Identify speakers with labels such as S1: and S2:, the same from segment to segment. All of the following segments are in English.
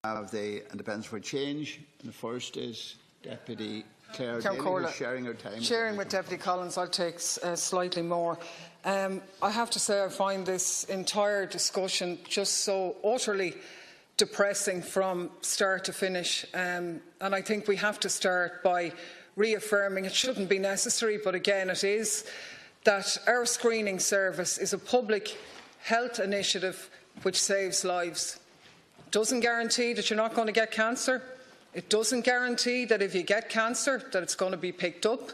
S1: have the Independents for Change, and the first is Deputy Clare Daly, who's sharing her time.
S2: Sharing with Deputy Collins, I'll take slightly more. I have to say I find this entire discussion just so utterly depressing from start to finish, and I think we have to start by reaffirming, it shouldn't be necessary, but again it is, that our screening service is a public health initiative which saves lives. It doesn't guarantee that you're not going to get cancer. It doesn't guarantee that if you get cancer that it's going to be picked up.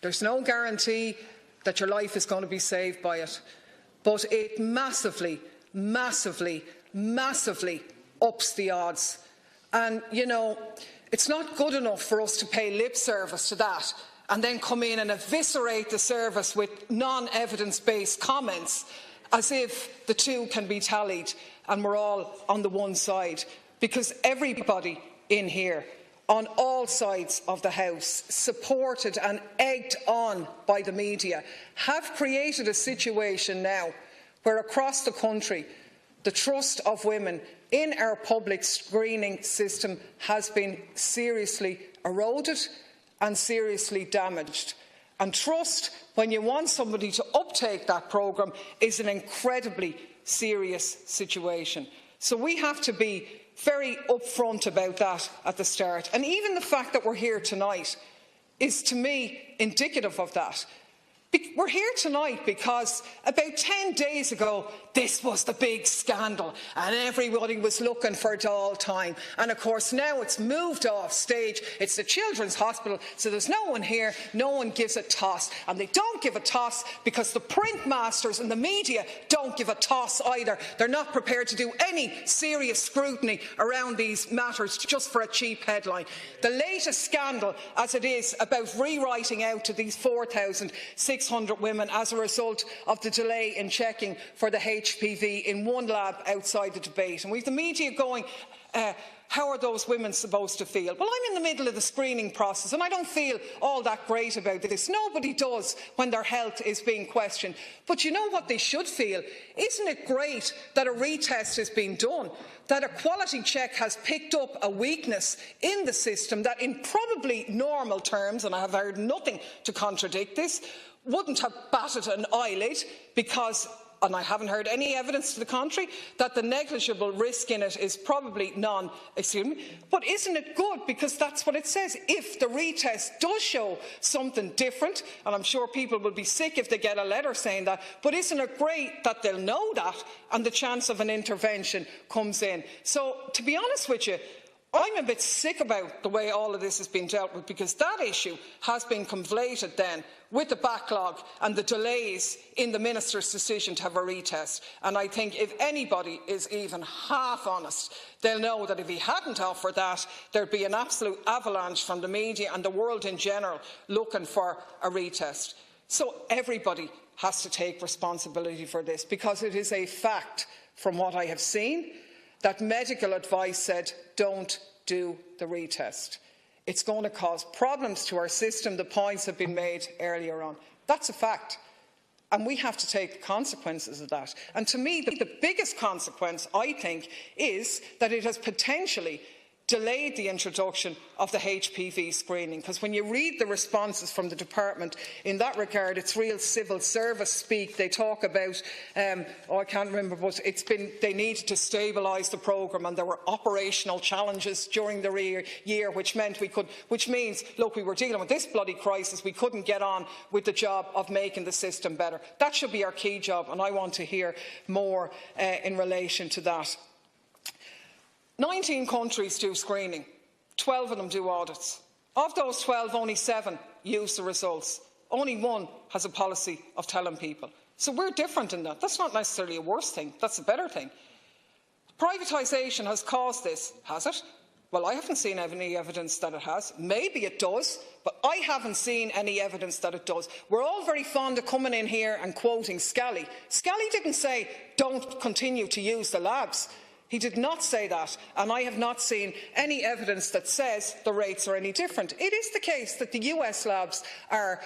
S2: There's no guarantee that your life is going to be saved by it. But it massively, massively, massively ups the odds. And, you know, it's not good enough for us to pay lip service to that and then come in and eviscerate the service with non-evidence-based comments as if the two can be tallied and we're all on the one side. Because everybody in here, on all sides of the House, supported and egged on by the media, have created a situation now where across the country the trust of women in our public screening system has been seriously eroded and seriously damaged. And trust, when you want somebody to uptake that programme, is an incredibly serious situation. So we have to be very upfront about that at the start. And even the fact that we're here tonight is, to me, indicative of that. We're here tonight because about 10 days ago this was the big scandal and everybody was looking for it all time. And of course now it's moved off stage. It's the Children's Hospital, so there's no one here, no one gives a toss. And they don't give a toss because the print masters and the media don't give a toss either. They're not prepared to do any serious scrutiny around these matters just for a cheap headline. The latest scandal, as it is, about rewriting out to these 4,600 women as a result of the delay in checking for the HPV in one lab outside the debate. And we've the media going, how are those women supposed to feel? Well, I'm in the middle of the screening process and I don't feel all that great about this. Nobody does when their health is being questioned. But you know what they should feel? Isn't it great that a retest has been done, that a quality check has picked up a weakness in the system that in probably normal terms, and I have heard nothing to contradict this, wouldn't have batted an eyelid because, and I haven't heard any evidence to the contrary, that the negligible risk in it is probably but isn't it good? Because that's what it says. If the retest does show something different, and I'm sure people will be sick if they get a letter saying that, but isn't it great that they'll know that and the chance of an intervention comes in? So, to be honest with you, I'm a bit sick about the way all of this has been dealt with, because that issue has been conflated then with the backlog and the delays in the Minister's decision to have a retest. And I think if anybody is even half honest, they'll know that if he hadn't offered that, there'd be an absolute avalanche from the media and the world in general looking for a retest. So everybody has to take responsibility for this, because it is a fact from what I have seen that medical advice said don't do the retest. It's going to cause problems to our system. The points have been made earlier on. That's a fact. And we have to take the consequences of that. And to me, the biggest consequence, I think, is that it has potentially delayed the introduction of the HPV screening, because when you read the responses from the department in that regard, it's real civil service speak. They talk about, I can't remember, but they needed to stabilise the programme, and there were operational challenges during the year, which means, look, we were dealing with this bloody crisis, we couldn't get on with the job of making the system better. That should be our key job, and I want to hear more in relation to that. 19 countries do screening, 12 of them do audits. Of those 12, only 7 use the results. Only 1 has a policy of telling people. So we're different in that. That's not necessarily a worse thing, that's a better thing. Privatisation has caused this, has it? Well, I haven't seen any evidence that it has. Maybe it does, but I haven't seen any evidence that it does. We're all very fond of coming in here and quoting Scally. Scally didn't say, don't continue to use the labs. He did not say that, and I have not seen any evidence that says the rates are any different. It is the case that the US labs are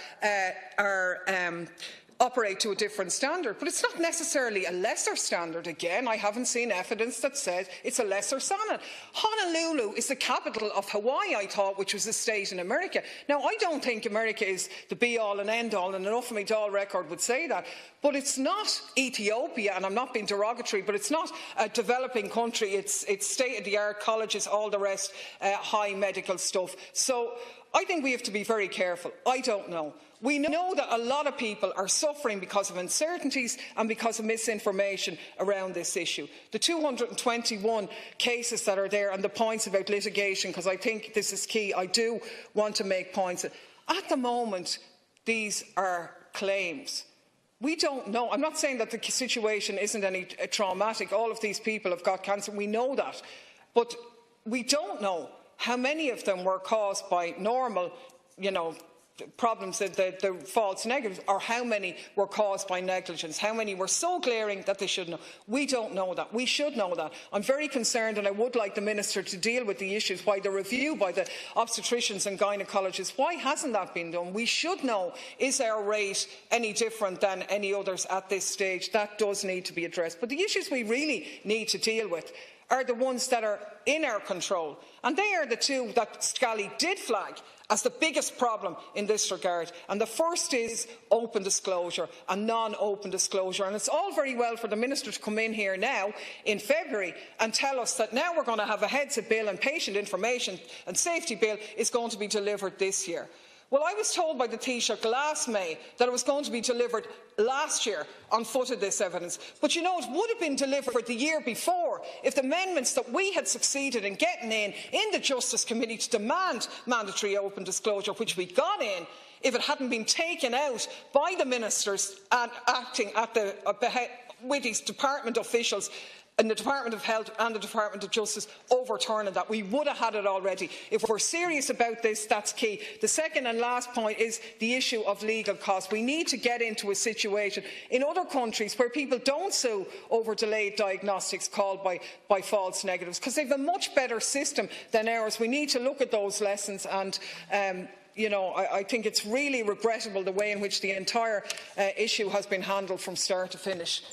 S2: operate to a different standard. But it's not necessarily a lesser standard. Again, I haven't seen evidence that says it's a lesser standard. Honolulu is the capital of Hawaii, I thought, which was a state in America. Now, I don't think America is the be-all and end-all, and an Uffa Dáil record would say that. But it's not Ethiopia, and I'm not being derogatory, but it's not a developing country. It's state-of-the-art colleges, all the rest, high medical stuff. So I think we have to be very careful. I don't know. We know that a lot of people are suffering because of uncertainties and because of misinformation around this issue. The 221 cases that are there and the points about litigation, because I think this is key, I do want to make points. At the moment, these are claims. We don't know. I'm not saying that the situation isn't any traumatic. All of these people have got cancer. We know that. But we don't know how many of them were caused by normal, problems, the false negatives, or how many were caused by negligence, how many were so glaring that they should know. We don't know that. We should know that. I'm very concerned, and I would like the Minister to deal with the issues. Why the review by the obstetricians and gynaecologists, why hasn't that been done? We should know, is our rate any different than any others at this stage? That does need to be addressed. But the issues we really need to deal with are the ones that are in our control. And they are the two that Scally did flag as the biggest problem in this regard. And the first is open disclosure and non-open disclosure. And it's all very well for the Minister to come in here now in February and tell us that now we're going to have a headset bill and patient information and safety bill is going to be delivered this year. Well, I was told by the Taoiseach last May that it was going to be delivered last year on foot of this evidence. But it would have been delivered the year before if the amendments that we had succeeded in getting in the Justice Committee to demand mandatory open disclosure, which we got in, if it hadn't been taken out by the ministers and acting at with these department officials in the Department of Health and the Department of Justice overturning that. We would have had it already. If we're serious about this, that's key. The second and last point is the issue of legal costs. We need to get into a situation in other countries where people don't sue over delayed diagnostics called by false negatives, because they have a much better system than ours. We need to look at those lessons, and I think it's really regrettable the way in which the entire issue has been handled from start to finish.